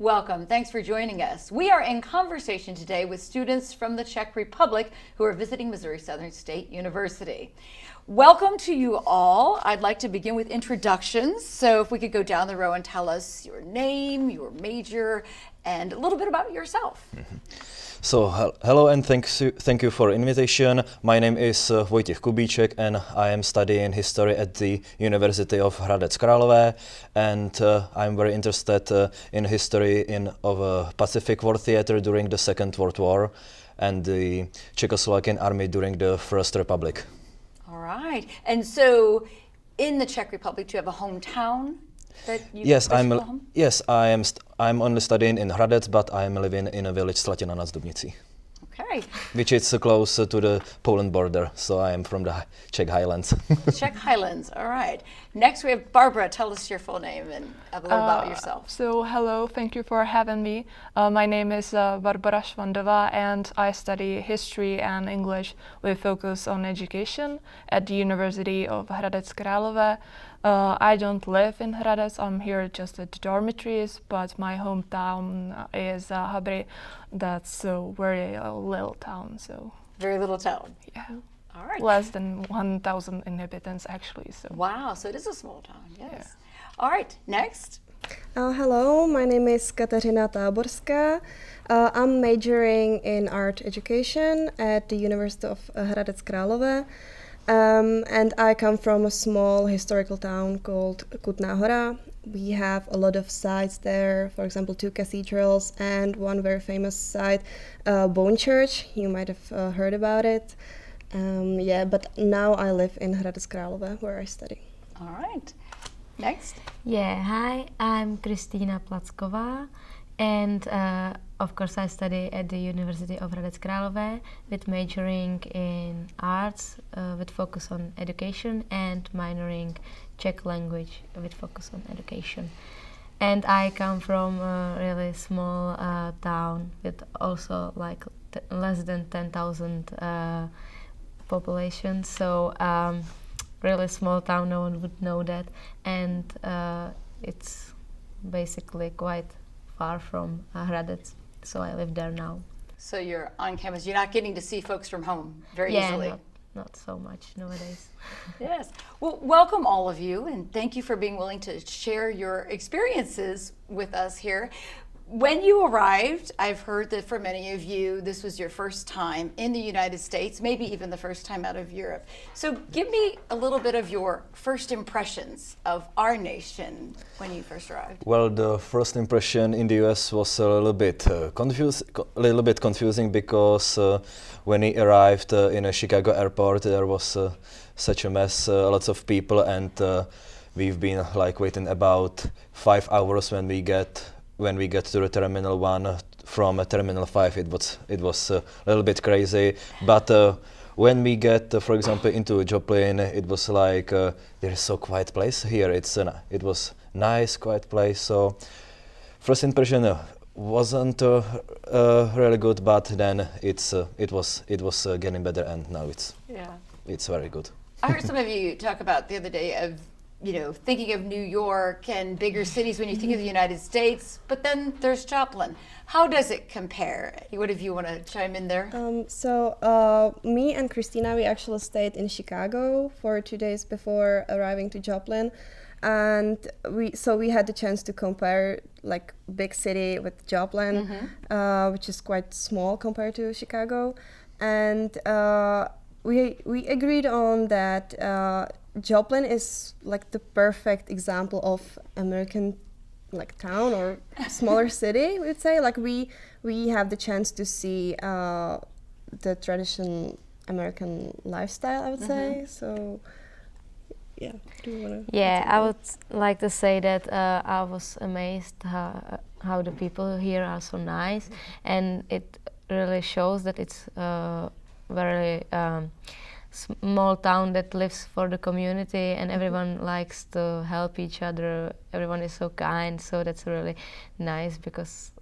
Welcome. Thanks for joining us. We are in conversation today with students from the Czech Republic who are visiting Missouri Southern State University. Welcome to you all. I'd like to begin with introductions. So if we could go down the row and tell us your name, your major, and a little bit about yourself. So hello and thank you for invitation. My name is Vojtěch Kubíček and I am studying history at the University of Hradec Králové, and I'm very interested in history of Pacific War theater during the Second World War and the Czechoslovakian army during the First Republic. All right. And so in the Czech Republic, do you have a hometown that you I'm only studying in Hradec, but I'm living in a village Slatina nad Dubnicí. Okay. Which is close to the Poland border, so I am from the Czech Highlands. Czech Highlands, all right. Next we have Barbara. Tell us your full name and a little about yourself. So hello, thank you for having me. My name is Barbara Švandová and I study history and English with focus on education at the University of Hradec Králové. I don't live in Hradec, I'm here just at the dormitories, but my hometown is Habry. That's a very little town, so. Very little town. Yeah. All right. Less than 1,000 inhabitants actually. So. Wow, so it is a small town, yes. Yeah. All right, next. Hello, my name is Kateřina Táborská. I'm majoring in art education at the University of Hradec Králové. And I come from a small historical town called Kutná Hora. We have a lot of sites there, for example, 2 cathedrals and one very famous site, Bone Church. You might have heard about it. But now I live in Hradec Králové, where I study. All right. Next. Yeah, hi, I'm Kristýna Placková, and of course I study at the University of Hradec Králové with majoring in arts with focus on education and minoring Czech language with focus on education. And I come from a really small town with also like less than 10,000 population, so really small town, no one would know that, and it's basically quite far from Hradec, so I live there now. So you're on campus, you're not getting to see folks from home very easily. Not so much nowadays. Yes. Well, welcome all of you, and thank you for being willing to share your experiences with us here. When you arrived, I've heard that for many of you, this was your first time in the United States, maybe even the first time out of Europe. So give me a little bit of your first impressions of our nation when you first arrived. Well, the first impression in the US was a little bit confusing because when we arrived in a Chicago airport, there was such a mess, lots of people, and we've been like waiting about 5 hours when we get to the Terminal 1 from Terminal 5. It was a little bit crazy, but when we get, for example, into Joplin, it was like there's so quiet place here. It was nice, quiet place. So first impression wasn't really good, but then it was getting better, and now it's very good. I heard some of you talk about the other day of thinking of New York and bigger cities when you think of the United States, but then there's Joplin. How does it compare? What if you want to chime in there? Me and Christina, we actually stayed in Chicago for 2 days before arriving to Joplin, and we had the chance to compare like big city with Joplin, which is quite small compared to Chicago, and we agreed on that. Joplin is like the perfect example of American like town or smaller city, we would say. Like we have the chance to see the traditional American lifestyle, I would say. So yeah, do you want to? Yeah, I would like to say that I was amazed how the people here are so nice, and it really shows that it's very small town that lives for the community, and everyone likes to help each other. Everyone is so kind, so that's really nice, because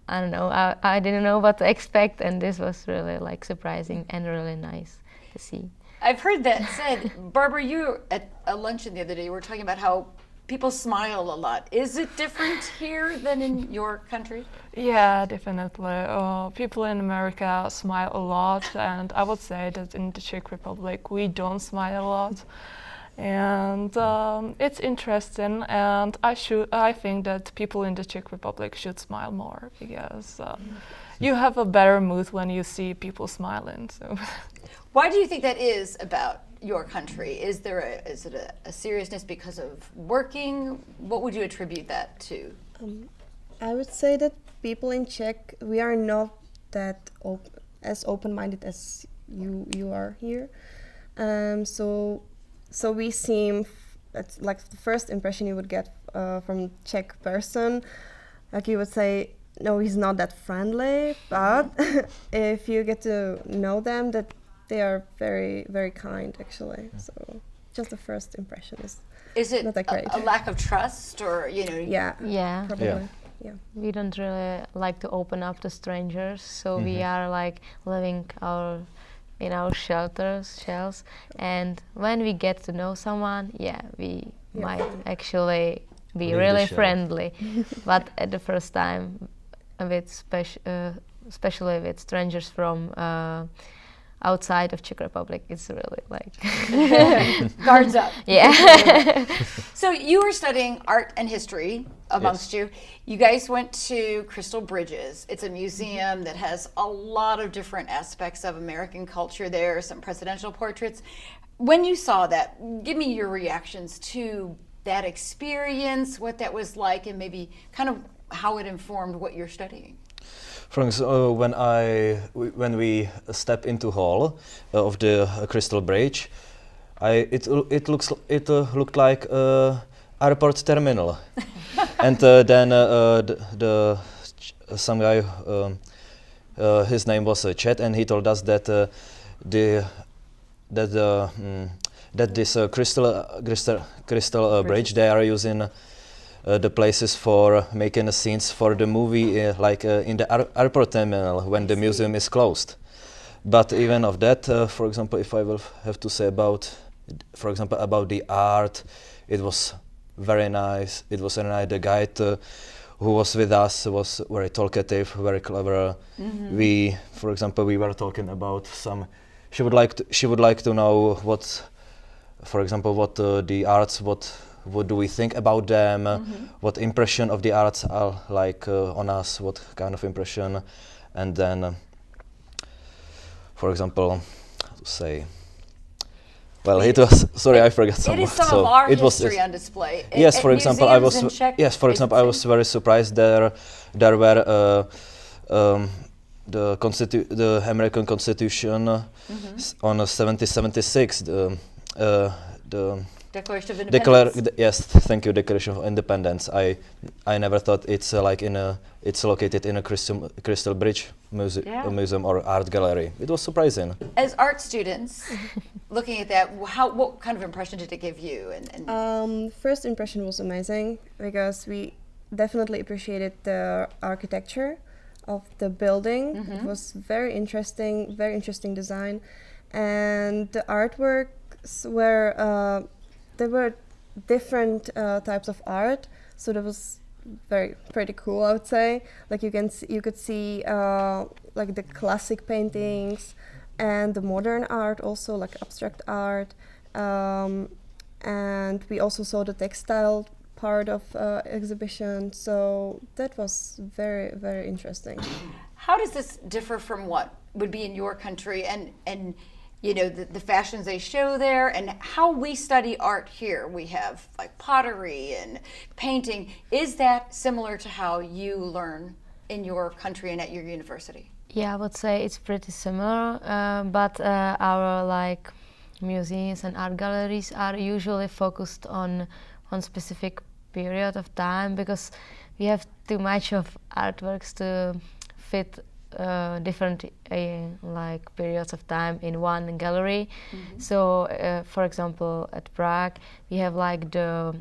I don't know, I didn't know what to expect, and this was really like surprising and really nice to see. I've heard that said. Barbara, you were at a luncheon the other day, you were talking about how people smile a lot. Is it different here than in your country? Yeah, definitely. People in America smile a lot, and I would say that in the Czech Republic we don't smile a lot. And it's interesting, and I think that people in the Czech Republic should smile more because you have a better mood when you see people smiling. So. Why do you think that is about your country? Is it a seriousness because of working? What would you attribute that to? I would say that people in Czech, we are not that as open-minded as you are here. So we seem, that's like the first impression you would get from Czech person, like you would say, no, he's not that friendly, but if you get to know them, that they are very, very kind actually. So just the first impression Is it not that great. a lack of trust, or Yeah, Yeah. probably. Yeah. Yeah. We don't really like to open up to strangers, so we are like living in our shells. And when we get to know someone, we might actually be Leave the really shell. friendly. But at the first time, with especially with strangers from outside of Czech Republic, it's really like guards up? yeah. So you were studying art and history amongst you. You guys went to Crystal Bridges. It's a museum that has a lot of different aspects of American culture there, some presidential portraits. When you saw that, give me your reactions to that experience, what that was like, and maybe kind of how it informed what you're studying. For example, when we step into hall of the Crystal Bridge, it looked like airport terminal, and then some guy, his name was Chet, and he told us that this crystal bridge, they are using the places for making the scenes for the movie, in the airport terminal when the museum is closed. But even of that, for example, if I will have to say about the art, it was very nice. It was very nice. The guide who was with us was very talkative, very clever. We were talking about some. She would like to know what, for example, what the arts, what do we think about them, what impression of the arts are like on us, what kind of impression, and then, for example, how to say. Well, it was. Sorry, I forgot some. It is some of our history on display. Yes, at for example, I museums was. in Czech, Yes, for it's example, I was very surprised. There were the American Constitution on 1776. The Declaration of Independence. Yes, thank you. Declaration of Independence. I never thought it's it's located in a Crystal Bridge museum or art gallery. It was surprising. As art students, looking at that, what kind of impression did it give you? First impression was amazing because we definitely appreciated the architecture of the building. It was very interesting design, and the artworks were there were different types of art, so that was pretty cool, I would say. Like you could see like the classic paintings and the modern art, also like abstract art, and we also saw the textile part of exhibition, so that was very, very interesting. How does this differ from what would be in your country, and you know, the fashions they show there, and how we study art here? We have like pottery and painting. Is that similar to how you learn in your country and at your university? Yeah, I would say it's pretty similar, but our like museums and art galleries are usually focused on one specific period of time, because we have too much of artworks to fit different like periods of time in one gallery. So, for example, at Prague, we have like the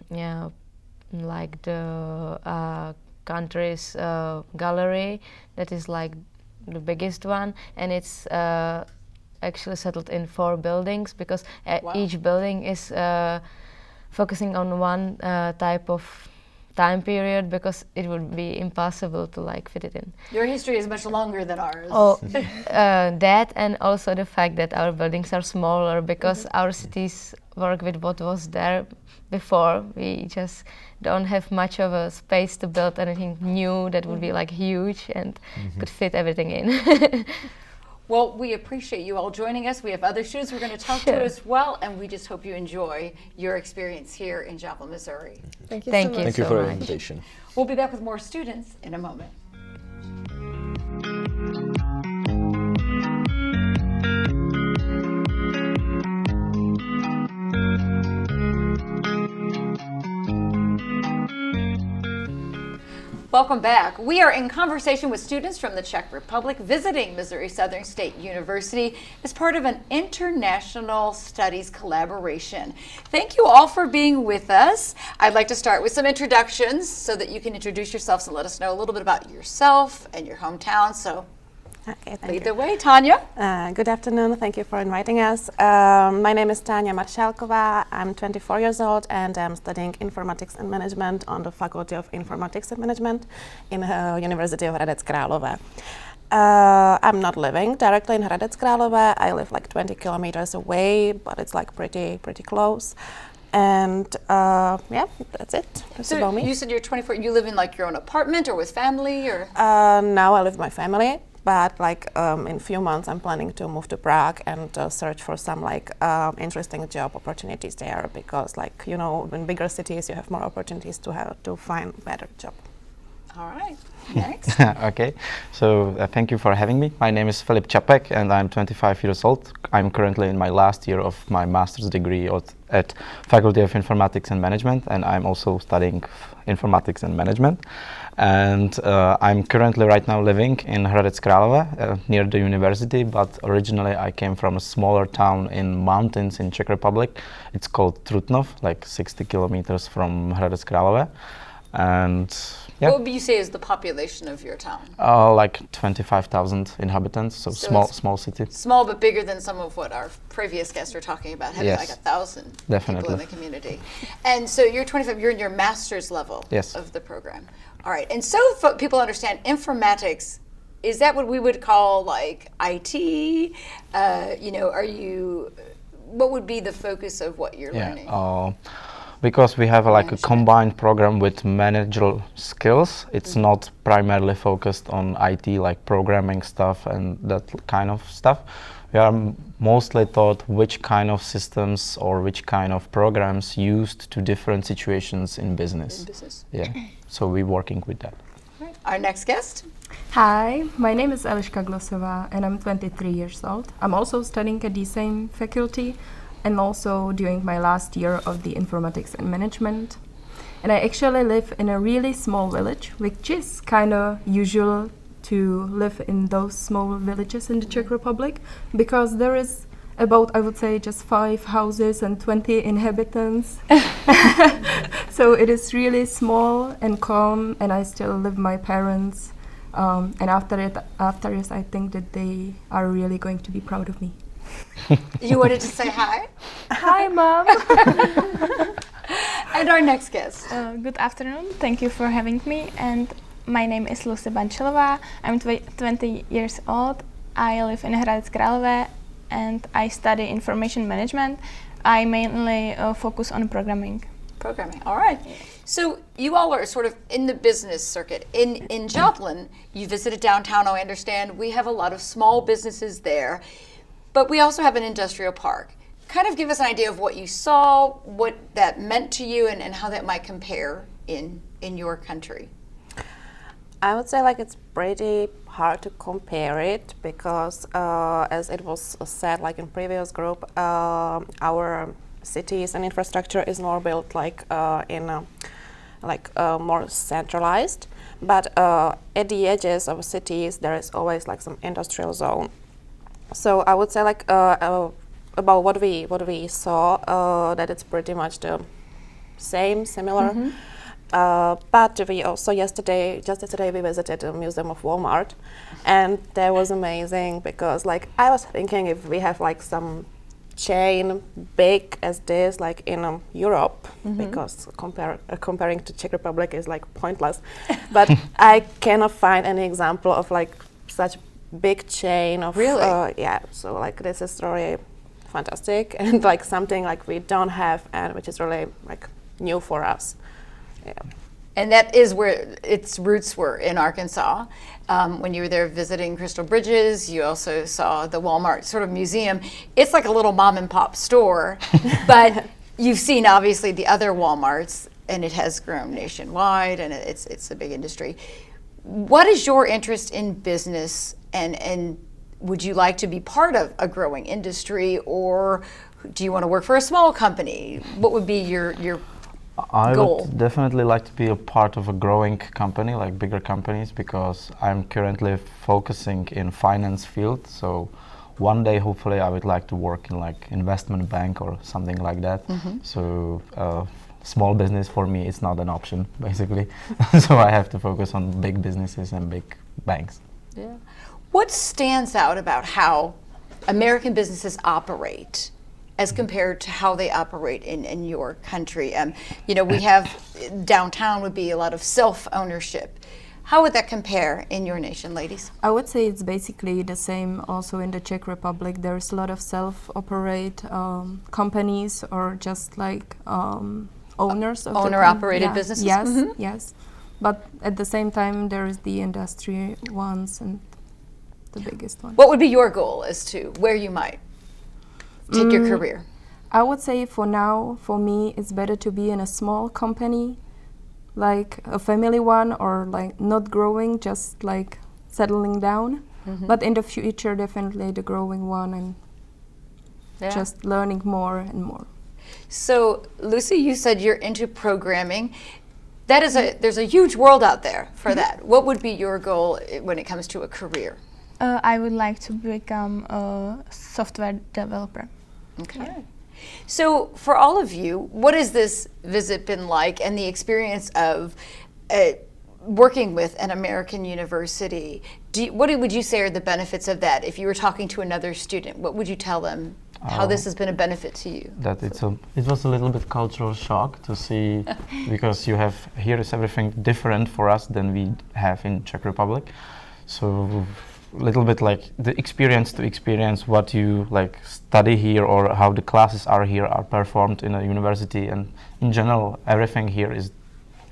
country's gallery that is like the biggest one, and it's actually settled in 4 buildings, because Wow. each building is focusing on one type of time period because it would be impossible to like fit it in. Your history is much longer than ours. Oh, that and also the fact that our buildings are smaller because our cities work with what was there before. We just don't have much of a space to build anything new that would be like huge and could fit everything in. Well, we appreciate you all joining us. We have other students we're going to talk to as well, and we just hope you enjoy your experience here in Joplin, Missouri. Thank you Thank so you. much. Thank you so for the much. invitation. We'll be back with more students in a moment. Welcome back. We are in conversation with students from the Czech Republic visiting Missouri Southern State University as part of an international studies collaboration. Thank you all for being with us. I'd like to start with some introductions so that you can introduce yourselves and let us know a little bit about yourself and your hometown. So Okay, thank lead you. the way, Tanya. Good afternoon. Thank you for inviting us. My name is Tanya Maršálková. I'm 24 years old and I'm studying informatics and management on the Faculty of Informatics and Management in University of Hradec Králové. I'm not living directly in Hradec Králové. I live like 20 kilometers away, but it's like pretty close. And yeah, that's it. That's So about me. you said you're 24. You live in like your own apartment or with family or? Now I live with my family, but like in a few months I'm planning to move to Prague and search for some like interesting job opportunities there because like you know in bigger cities you have more opportunities to find better job. All right. Next. Okay, so thank you for having me. My name is Filip Čapek and I'm 25 years old. I'm currently in my last year of my master's degree at Faculty of Informatics and Management, and I'm also studying informatics and management. And I'm currently right now living in Hradec Králové near the university, but originally I came from a smaller town in mountains in Czech Republic. It's called Trutnov, like 60 kilometers from Hradec Králové. And yeah. What would you say is the population of your town? Like 25,000 inhabitants, so it's small city. Small, but bigger than some of what our previous guests were talking about, having Yes. like 1,000 people Definitely. in the community. And so you're 25, you're in your master's level Yes. of the program. All right, and so people understand informatics, is that what we would call like IT? You know, what would be the focus of what you're learning? Because we have like a Management. combined program with managerial skills, it's not primarily focused on IT like programming stuff and that kind of stuff. We are mostly taught which kind of systems or which kind of programs used to different situations in business. In business. Yeah, so we're working with that. All right. Our next guest. Hi, my name is Eliška Glosová and I'm 23 years old. I'm also studying at the same faculty and also doing my last year of the informatics and management. And I actually live in a really small village, which is kind of usual to live in those small villages in the Czech Republic because there is about, I would say, just 5 houses and 20 inhabitants. So it is really small and calm, and I still live with my parents. And after this, I think that they are really going to be proud of me. You wanted to say hi? Hi, Mom. And our next guest. Good afternoon. Thank you for having me. And my name is Lucy Bančelová. I'm 20 years old. I live in Hradec Králové and I study information management. I mainly focus on programming. Programming. All right. So you all are sort of in the business circuit. In Joplin, you visited downtown, I understand. We have a lot of small businesses there, but we also have an industrial park. Kind of give us an idea of what you saw, what that meant to you, and how that might compare in your country. I would say like it's pretty hard to compare it because as it was said like in previous group, our cities and infrastructure is more built like more centralized, but at the edges of cities there is always like some industrial zone. So I would say like about what we saw that it's pretty much the similar. But we also just yesterday we visited the Museum of Walmart, and that was amazing because like I was thinking if we have like some chain big as this, like in Europe, because comparing to Czech Republic is like pointless. But I cannot find any example of like such big chain of Really? yeah. So like this is really fantastic and like something like we don't have and which is really like new for us. Yeah. And that is where its roots were, in Arkansas. When you were there visiting Crystal Bridges, you also saw the Walmart sort of museum. It's like a little mom and pop store, but you've seen obviously the other Walmarts, and it has grown nationwide, and it's a big industry. What is your interest in business, and would you like to be part of a growing industry, or do you want to work for a small company? What would be your I goal? would definitely like to be a part of a growing company, like bigger companies, because I'm currently focusing in finance field. So one day, hopefully, I would like to work in like investment bank or something like that. So small business for me is not an option, basically. So I have to focus on big businesses and big banks. Yeah. What stands out about how American businesses operate as compared to how they operate in your country? You know, we have downtown would be a lot of self-ownership. How would that compare in your nation, ladies? I would say it's basically the same also in the Czech Republic. There's a lot of self-operate companies or just like owners of owner-operated businesses? Yes, yes. But at the same time, there is the industry ones and the biggest one. What would be your goal as to where you might take your career? I would say for now, for me, it's better to be in a small company, like a family one, or like not growing, just like settling down. But in the future, definitely the growing one and just learning more and more. So, Lucy, you said you're into programming. That is there's a huge world out there for that. What would be your goal when it comes to a career? I would like to become a software developer. Okay. So for all of you, what has this visit been like, and the experience of working with an American university? What would you say are the benefits of that? If you were talking to another student, what would you tell them? How this has been a benefit to you? That it was a little bit cultural shock to see, because you have here is everything different for us than we have in Czech Republic. So little bit like the experience to experience what you like study here or how the classes are here are performed in a university, and in general everything here is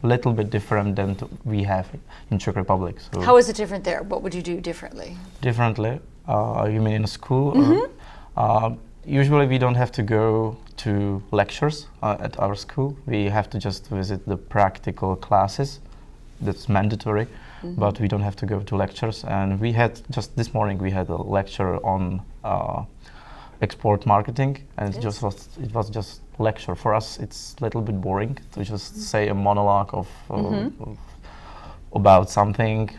a little bit different than we have in Czech Republic. So how is it different there? What would you do differently? Differently? You mean in a school? Usually we don't have to go to lectures at our school. We have to just visit the practical classes. That's mandatory. But we don't have to go to lectures. And we had just this morning we had a lecture on export marketing, and it was just lecture. For us, it's a little bit boring to just say a monologue of about something,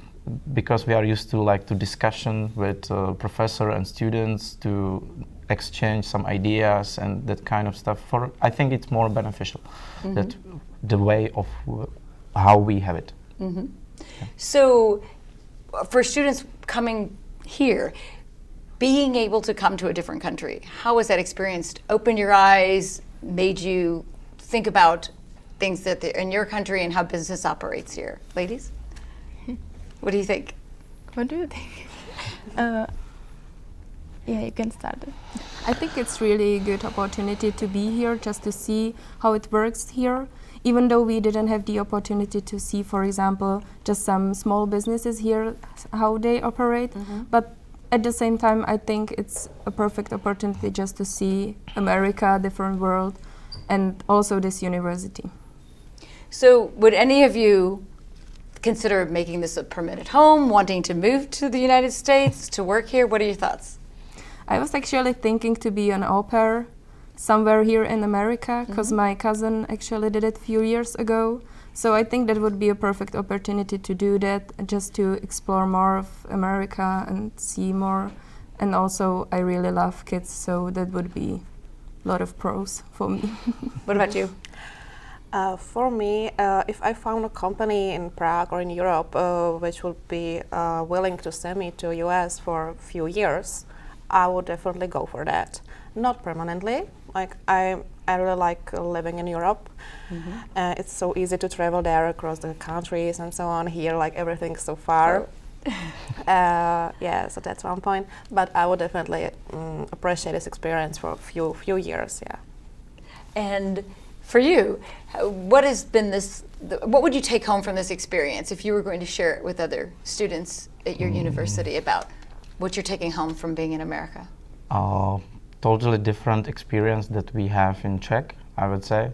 because we are used to like to discussion with professor and students to exchange some ideas and that kind of stuff. I think it's more beneficial that the way of how we have it. So for students coming here, being able to come to a different country, how was that experienced? Opened your eyes, made you think about things that in your country and how business operates here? Ladies, what do you think? What do you think? Yeah, you can start it. I think it's really a good opportunity to be here, just to see how it works here. Even though we didn't have the opportunity to see, for example, just some small businesses here, how they operate. But at the same time, I think it's a perfect opportunity just to see America, different world, and also this university. So would any of you consider making this a permanent home, wanting to move to the United States to work here? What are your thoughts? I was actually thinking to be an au pair somewhere here in America, because my cousin actually did it a few years ago. So I think that would be a perfect opportunity to do that, just to explore more of America and see more. And also, I really love kids, so that would be a lot of pros for me. What about you? For me, if I found a company in Prague or in Europe which would be willing to send me to US for a few years, I would definitely go for that. Not permanently. Like I really like living in Europe. It's so easy to travel there across the countries and so on. Here, like everything's so far. Yeah, so that's one point. But I would definitely appreciate this experience for a few years. Yeah. And for you, what has been what would you take home from this experience if you were going to share it with other students at your university about what you're taking home from being in America? Totally different experience that we have in Czech, I would say.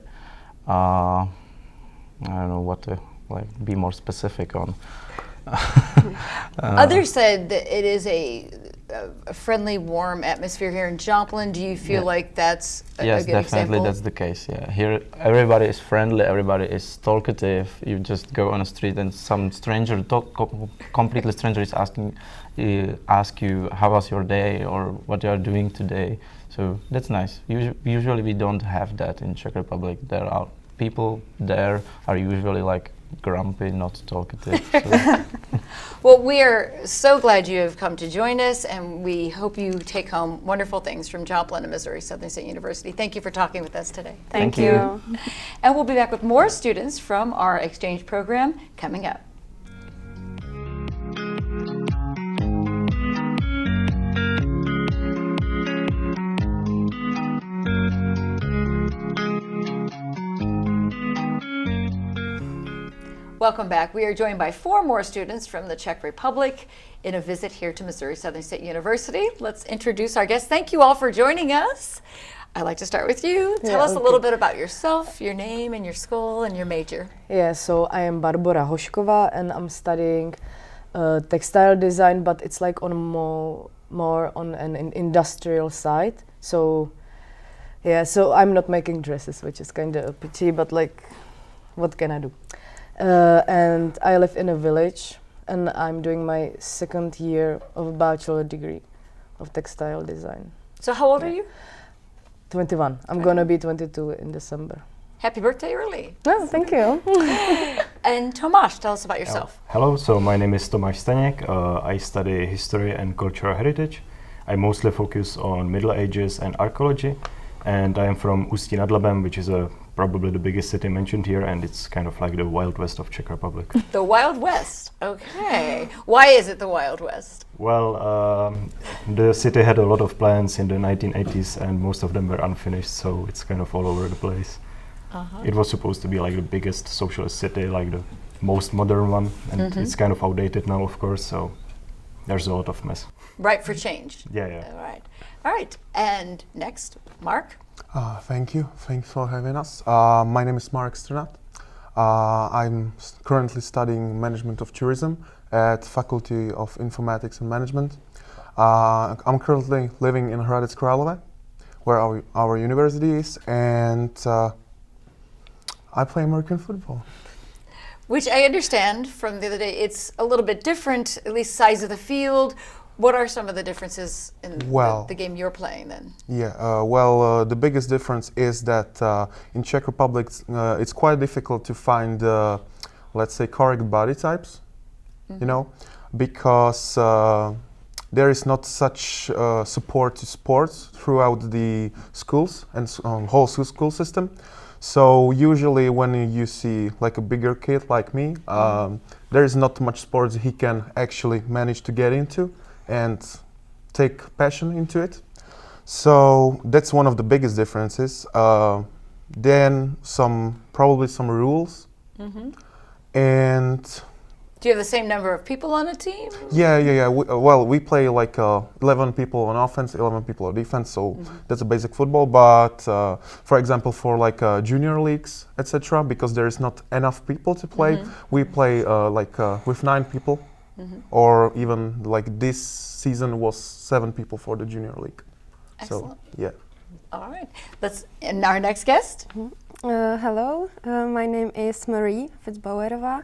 I don't know what to be more specific on. Others said that it is a friendly, warm atmosphere here in Joplin. Do you feel like that's a yes, good definitely example? that's the case. Yeah, here everybody is friendly, everybody is talkative. You just go on a street and some stranger, completely stranger, is ask you how was your day or what you are doing today. So that's nice. Usually we don't have that in Czech Republic. There are people there are usually like grumpy, not talkative. So. Well, we are so glad you have come to join us, and we hope you take home wonderful things from Joplin and Missouri Southern State University. Thank you for talking with us today. Thank you. And we'll be back with more students from our exchange program coming up. Welcome back. We are joined by 4 more students from the Czech Republic in a visit here to Missouri Southern State University. Let's introduce our guests. Thank you all for joining us. I'd like to start with you. Tell us a little bit about yourself, your name and your school and your major. Yeah, so I am Barbora Hošková and I'm studying textile design, but it's like on more on an industrial side. So yeah, so I'm not making dresses, which is kind of a pity, but like, what can I do? And I live in a village, and I'm doing my 2nd year of a bachelor degree of textile design. So how old are you? 21. I'm gonna be 22 in December. Happy birthday early. Oh, thank you. And Tomáš, tell us about yourself. Hello, so my name is Tomáš Staněk. I study history and cultural heritage. I mostly focus on Middle Ages and archaeology, and I am from Ústí nad Labem, which is probably the biggest city mentioned here, and it's kind of like the Wild West of Czech Republic. The Wild West, okay. Why is it the Wild West? Well, the city had a lot of plans in the 1980s, and most of them were unfinished, so it's kind of all over the place. It was supposed to be like the biggest socialist city, like the most modern one, and it's kind of outdated now, of course, so there's a lot of mess. Ripe for change. Yeah. All right. And next, Mark. Thank you. Thanks for having us. My name is Mark Strnad. I'm currently studying management of tourism at Faculty of Informatics and Management. I'm currently living in Hradec Králové, where our university is, and I play American football. Which I understand from the other day, it's a little bit different, at least size of the field. What are some of the differences in the game you're playing then? Yeah, the biggest difference is that in Czech Republic it's quite difficult to find, let's say, correct body types, you know, because there is not such support to sports throughout the schools and whole school system. So usually when you see like a bigger kid like me, there is not much sports he can actually manage to get into and take passion into it. So that's one of the biggest differences. Then probably some rules. And do you have the same number of people on a team? Yeah. We play like 11 people on offense, 11 people on defense, so that's a basic football. But for example, for like junior leagues, etc., because there is not enough people to play, we play with 9 people. Or even like this season was 7 people for the junior league. Excellent. So, yeah. All right. And our next guest. Hello, my name is Marie Fitzbauerová,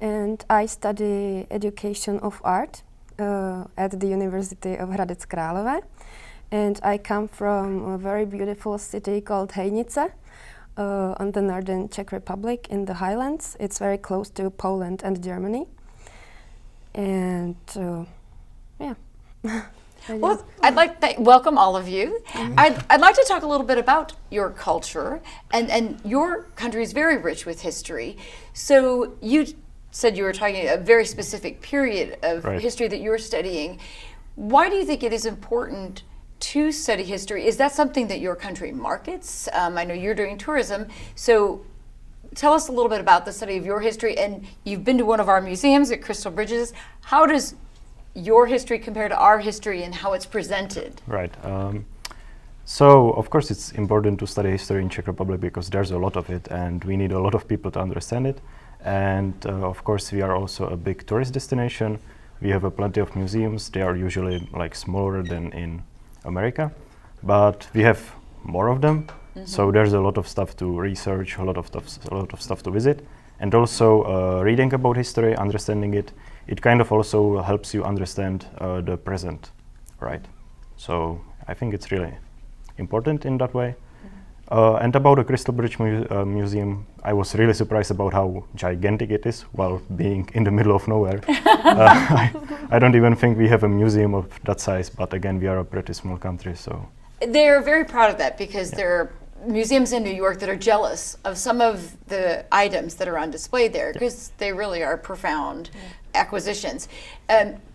and I study education of art at the University of Hradec Králové. And I come from a very beautiful city called Hejnice on the northern Czech Republic in the highlands. It's very close to Poland and Germany. And yeah. Well, I'd like to welcome all of you. I'd like to talk a little bit about your culture, and your country is very rich with history. So you said you were talking a very specific period of history that you're studying. Why do you think it is important to study history? Is that something that your country markets? I know you're doing tourism, so tell us a little bit about the study of your history. And you've been to one of our museums at Crystal Bridges. How does your history compare to our history and how it's presented? Right. So, of course, it's important to study history in Czech Republic because there's a lot of it, and we need a lot of people to understand it. And of course, we are also a big tourist destination. We have plenty of museums. They are usually like smaller than in America, but we have more of them. So there's a lot of stuff to research, a lot of stuff to visit, and also reading about history, understanding it. It kind of also helps you understand the present, right? So I think it's really important in that way. And about the Crystal Bridge Museum, I was really surprised about how gigantic it is while being in the middle of nowhere. I don't even think we have a museum of that size, but again, we are a pretty small country, so. They're very proud of that because there are museums in New York that are jealous of some of the items that are on display there because they really are profound acquisitions.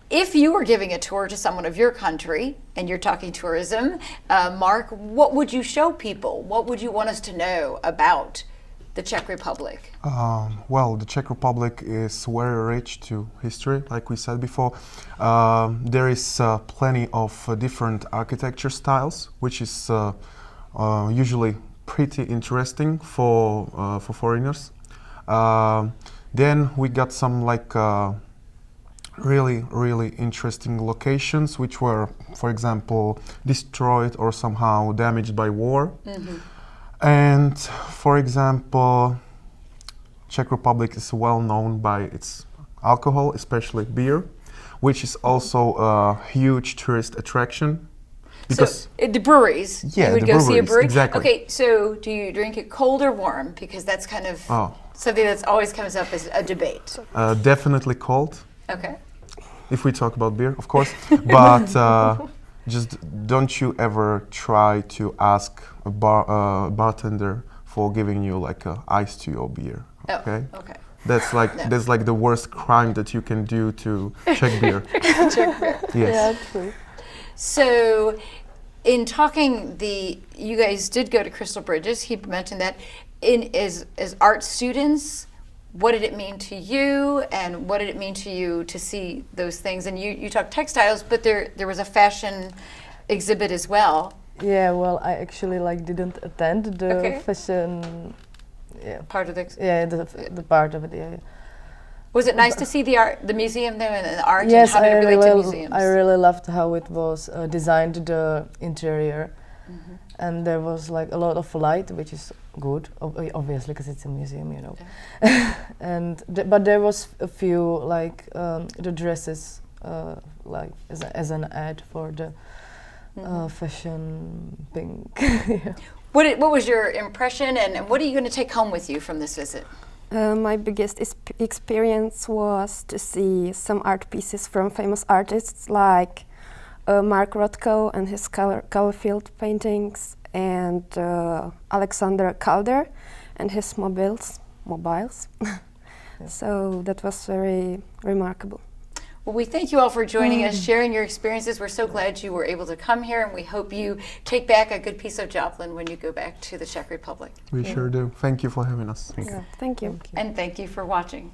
If you were giving a tour to someone of your country and you're talking tourism, Mark, what would you show people? What would you want us to know about the Czech Republic? Well, the Czech Republic is very rich to history, like we said before. There is plenty of different architecture styles, which is usually pretty interesting for foreigners. Then we got some like really interesting locations which were, for example, destroyed or somehow damaged by war. And for example, Czech Republic is well known by its alcohol, especially beer, which is also a huge tourist attraction. Because so the breweries, yeah, you would the go see a breweries, brewery? exactly. Okay, so do you drink it cold or warm? Because that's kind of something that's always comes up as a debate. Definitely cold. Okay. If we talk about beer, of course. But just don't you ever try to ask a bartender for giving you like ice to your beer. Okay. Oh, okay. That's like the worst crime that you can do to Czech beer. Czech beer. Yes. Yeah, true. So, in talking, you guys did go to Crystal Bridges. He mentioned that. As art students, what did it mean to you, and what did it mean to you to see those things? And you talked textiles, but there was a fashion exhibit as well. Yeah, well, I actually didn't attend the fashion. Yeah. Part of the. Yeah, the part of it. Yeah. Was it nice to see the art, the museum there, and the art, yes, and how did it relate to museums? I really loved how it was designed, the interior, and there was like a lot of light, which is good, obviously, because it's a museum, you know. Yeah. And but there was a few like the dresses, like as an ad for the fashion pink. Yeah. What was your impression, and what are you going to take home with you from this visit? My biggest experience was to see some art pieces from famous artists like Mark Rothko and his color-filled paintings, and Alexander Calder and his mobiles. So that was very remarkable. Well, we thank you all for joining us, sharing your experiences. We're so glad you were able to come here, and we hope you take back a good piece of Joplin when you go back to the Czech Republic. We sure do. Thank you for having us. Thank you. And thank you for watching.